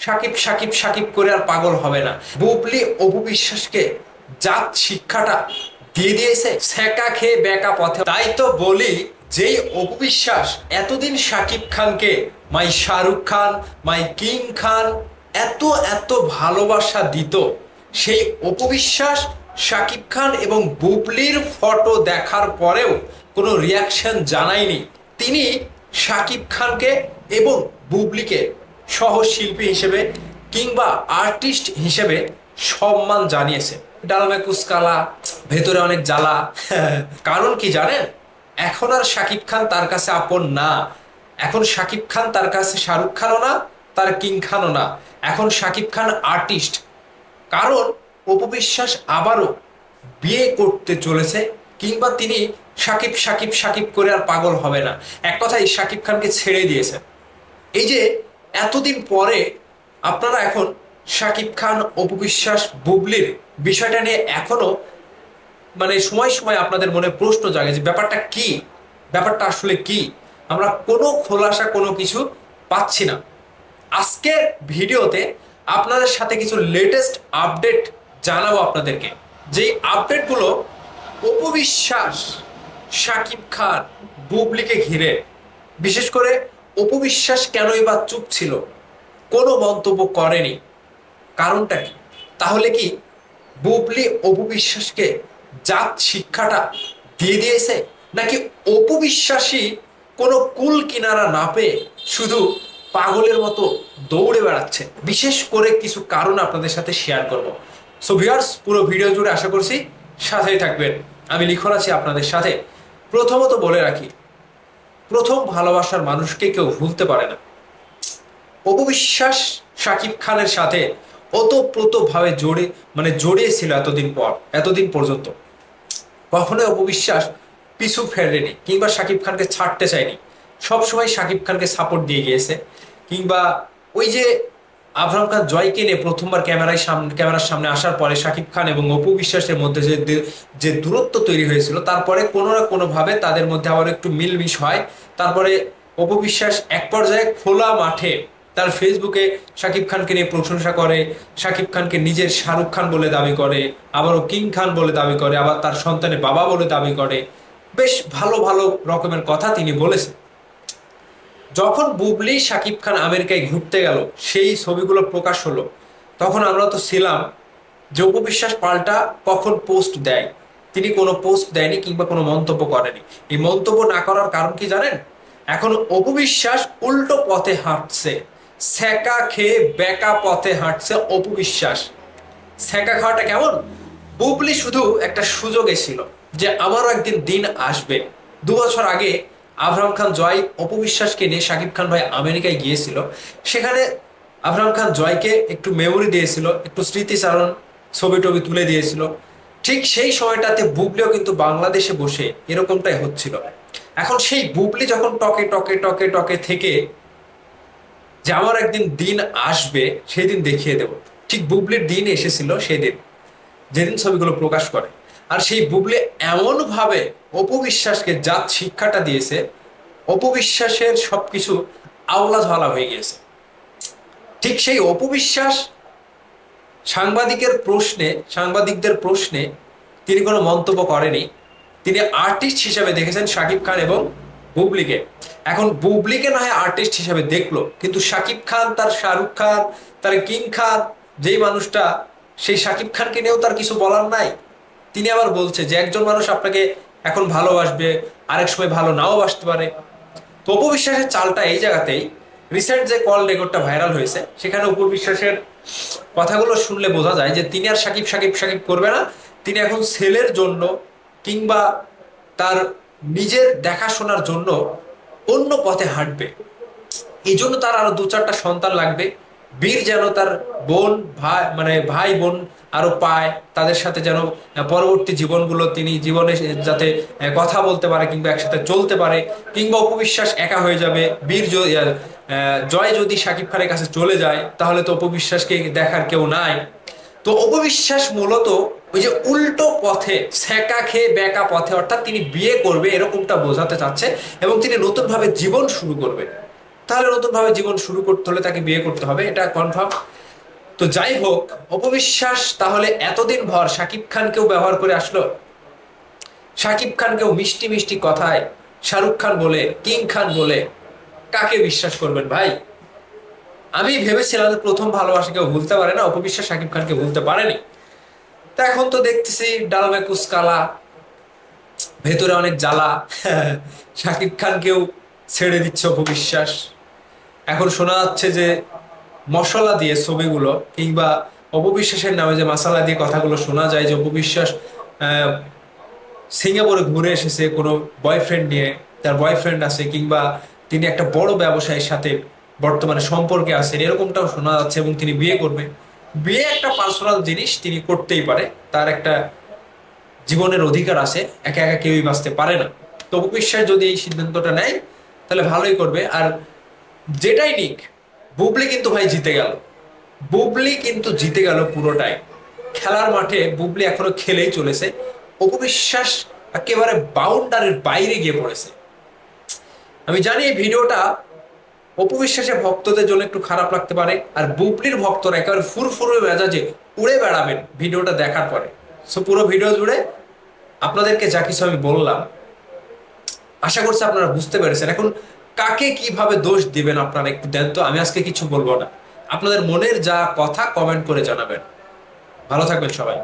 সাকিব সাকিব সাকিব করে আর পাগল হবে না। বুবলি অপু বিশ্বাসকে জাত শিক্ষাটা দিয়ে দিয়েছে সেকা খেয়ে বেকা পথে। তাই তো বলি, যেই অপু বিশ্বাস এতদিন সাকিব খানকে মাই শাহরুখ খান, মাই কিং খান এত এত ভালোবাসা দিত, সেই অপু বিশ্বাস সাকিব খান এবং বুবলির ফটো দেখার পরেও কোনো রিয়াকশন জানায়নি। তিনি সাকিব খানকে এবং বুবলিকে সহশিল্পী হিসেবে কিংবা আর্টিস্ট হিসেবে সম্মান জানিয়েছে। ডালমে কুসকালা, ভেতরে অনেক জ্বালা। কারণ কি জানেন, এখন আর সাকিব খান তার কাছে আপন না। এখন সাকিব খান তার কাছে শাহরুখ খানও না, তার কিং খানও না। এখন সাকিব খান আর্টিস্ট। কারণ অপু বিশ্বাস আবারও বিয়ে করতে চলেছে, কিংবা তিনি সাকিব সাকিব সাকিব করে আর পাগল হবে না। এক কথায় সাকিব খানকে ছেড়ে দিয়েছে। এই যে এতদিন পরে আপনারা এখন সাকিব খান, অপু বিশ্বাস, বুবলির বিষয়টা নিয়ে এখনো সময় সময় আপনাদের মনে প্রশ্ন জাগে যে ব্যাপারটা কি, ব্যাপারটা আসলে কি। আমরা কোনো খোলাসা কোনো কিছু পাচ্ছি না। আজকের ভিডিওতে আপনাদের সাথে কিছু লেটেস্ট আপডেট জানাবো আপনাদেরকে, যেই আপডেটগুলো অপু বিশ্বাস, সাকিব খান, বুবলিকে ঘিরে। বিশেষ করে অপু বিশ্বাস কেনই বা চুপ ছিল, কোনো মন্তব্য করেনি, কারণটা কি? তাহলে কি বুবলি অপু বিশ্বাসকে জাত শিক্ষাটা দিয়ে দিয়েছে, নাকি অপু বিশ্বাসী কোনো কুল কিনারা না পেয়ে শুধু পাগলের মতো দৌড়ে বেড়াচ্ছে? বিশেষ করে কিছু কারণ আপনাদের সাথে শেয়ার করব। সো ভিউয়ার্স, পুরো ভিডিও জুড়ে আশা করছি সাথেই থাকবেন। আমি লিখন আছি আপনাদের সাথে। প্রথমত বলে রাখি, প্রথম ভালোবাসার মানুষকে কেউ ভুলতে পারে না। অপু বিশ্বাস সাকিব খানের সাথে ওতপ্রোতভাবে জড়িয়েছিল এতদিন পর্যন্ত। কখনোই অপু বিশ্বাস পিছু ফেরেনি কিংবা সাকিব খানকে ছাড়তে চায়নি। সবসময় সাকিব খানকে সাপোর্ট দিয়ে গিয়েছে। কিংবা ওই যে আবরাম খান জয়কে নিয়ে প্রথমবার ক্যামেরার সামনে আসার পরে সাকিব খান এবং অপু বিশ্বাসের মধ্যে যে দূরত্ব তৈরি হয়েছিল, তারপরে কোনো না কোনোভাবে তাদের মধ্যে আবার একটু মিলমিশ হয়। তারপরে অপু বিশ্বাস এক পর্যায়ে খোলা মাঠে তার ফেসবুকে সাকিব খানকে নিয়ে প্রশংসা করে, সাকিব খানকে নিজের শাহরুখ খান বলে দাবি করে, আবারও কিং খান বলে দাবি করে, আবার তার সন্তানের বাবা বলে দাবি করে। বেশ ভালো ভালো রকমের কথা তিনি বলেছেন। যখন বুবলি সাকিব খান আমেরিকায় ঘুরতে গেল, সেই ছবিগুলো প্রকাশ হলো, তখন আমরা তো ছিলাম যে অপু বিশ্বাস পাল্টা কখন পোস্ট দেয়। তিনি কোনো পোস্ট দেয়নি কিংবা কোনো মন্তব্য করেনি। এই মন্তব্য না করার কারণ কি জানেন? এখন অপু বিশ্বাস উল্টো পথে হাঁটছে, সেকা খেয়ে বেকা পথে হাঁটছে অপু বিশ্বাস। সেকা খাওয়াটা কেমন? বুবলি শুধু একটা সুযোগে ছিল যে আমারও একদিন দিন আসবে। 2 বছর আগে আবরাম খান জয় অপু বিশ্বাসকে নিয়ে সাকিব খান ভাই আমেরিকায় গিয়েছিল। সেখানে আবরাম খান জয়কে একটু মেমোরি দিয়েছিল, একটু স্মৃতিচারণ ছবি টবি তুলে দিয়েছিল। ঠিক সেই সময়টাতে বুবলিও কিন্তু বাংলাদেশে বসে এরকমটাই হচ্ছিল। এখন সেই বুবলি যখন টকে টকে টকে টকে থেকে যে আমার একদিন দিন আসবে, সেদিন দেখিয়ে দেব, ঠিক বুবলির দিন এসেছিল সেদিন, যেদিন ছবিগুলো প্রকাশ করে। আর সেই বুবলি এমন ভাবে অপু বিশ্বাসকে জাত শিক্ষাটা দিয়েছে, অপু বিশ্বাসের সবকিছু আওলা ঝালা হয়ে গিয়েছে। ঠিক সেই অপু বিশ্বাস সাংবাদিকদের প্রশ্নে তিনি কোনো মন্তব্য করেনি। তিনি আর্টিস্ট হিসেবে দেখেছেন সাকিব খান এবং বুবলিকে। এখন বুবলিকে না হয় আর্টিস্ট হিসেবে দেখলো, কিন্তু সাকিব খান, তার শাহরুখ খান, তার কিং খান, যেই মানুষটা, সেই সাকিব খানকে নিয়েও তার কিছু বলার নাই। তিনি আবার বলছে যে একজন মানুষ আপনাকে এখন ভালোবাসবে, আরেক সময় ভালো নাও বাসতে পারে। তো অপু বিশ্বাসের চালটা এই জায়গাতেই। রিসেন্ট যে কল রেকর্ডটা ভাইরাল হয়েছে, সেখানে অপু বিশ্বাসের কথাগুলো শুনলে বোঝা যায় যে তিনি আর সাকিব সাকিব সাকিব করবে না। তিনি এখন ছেলের জন্য কিংবা তার নিজের দেখাশোনার জন্য অন্য পথে হাঁটবে। এই জন্য তার আরো 2-4টা সন্তান লাগবে। বীর যেন তার বোন ভাই ভাই বোন আরো পায়, তাদের সাথে যেন পরবর্তী জীবনগুলো তিনি জীবনে যাতে কথা বলতে পারে কিংবা একসাথে চলতে পারে। কিংবা অপু বিশ্বাস একা হয়ে যাবে, জয় যদি সাকিব খানের কাছে চলে যায়, তাহলে তো অপু বিশ্বাসকে দেখার কেউ নাই। তো অপু বিশ্বাস মূলত ওই যে উল্টো পথে, সেকা খেয়ে বেকা পথে, অর্থাৎ তিনি বিয়ে করবে এরকমটা বোঝাতে চাচ্ছে এবং তিনি নতুনভাবে জীবন শুরু করবে। তাহলে নতুন ভাবে জীবন শুরু করতে হলে তাকে বিয়ে করতে হবে, এটা কনফার্ম। তো যাই হোক, অপবিশ্বাস তাহলে এতদিন ভর শাকিব খানকেও ব্যবহার করে আসলো, শাকিব খানকেও মিষ্টি মিষ্টি কথায় শাহরুখ খান বলে, কিং খান বলে, কাকে বিশ্বাস করবেন ভাই? আমি ভেবেছিলাম যে প্রথম ভালোবাসা কেউ ভুলতে পারে না, অপবিশ্বাস শাকিব খানকে ভুলতে পারেনি। তা এখন তো দেখতেছি ডাল মে কুছ কালা, ভেতরে অনেক জ্বালা। শাকিব খানকেও ছেড়ে দিচ্ছে অপবিশ্বাস। এখন শোনা যাচ্ছে যে মশলা দিয়ে ছবিগুলো, কিংবা অপবিশ্বাসের নামে যে মশলা দিয়ে কথাগুলো শোনা যায়, যে অপবিশ্বাস আহ, সিঙ্গাপুরে ঘুরে এসেছে কোনো বয়ফ্রেন্ড নিয়ে, তার বয়ফ্রেন্ড আছে, কিংবা তিনি একটা বড় ব্যবসায়ীর সাথে বর্তমানে সম্পর্কে আছেন, এরকমটাও শোনা যাচ্ছে। এবং তিনি বিয়ে করবে। বিয়ে একটা পার্সোনাল জিনিস, তিনি করতেই পারে, তার একটা জীবনের অধিকার আছে, একা একা কেউই বাঁচতে পারে না। তো অপু বিশ্বাস যদি এই সিদ্ধান্তটা নেয় তাহলে ভালোই করবে। আর যেটাই নিক, বুবলি কিন্তু ভাই জিতে গেল। বুবলি কিন্তু জিতে গেল পুরোটাই। খেলার মাঠে বুবলি এখনো খেলেই চলেছে। অপু বিশ্বাস একেবারে বাউন্ডারির বাইরে গিয়ে পড়েছে। আমি জানি এই ভিডিওটা অপু বিশ্বাসের ভক্তদের জন্য একটু খারাপ লাগতে পারে, আর বুবলির ভক্তরা একেবারে ফুরফুরে মেজাজে উড়ে বেড়াবেন ভিডিওটা দেখার পরে। সো পুরো ভিডিও জুড়ে আপনাদেরকে যা কিছু আমি বললাম, আশা করছি আপনারা বুঝতে পেরেছেন। এখন কাকে কিভাবে দোষ দিবেন আপনারা একটু দেন তো, আমি আজকে কিছু বলবো না। আপনাদের মনের যা কথা কমেন্ট করে জানাবেন। ভালো থাকবেন সবাই।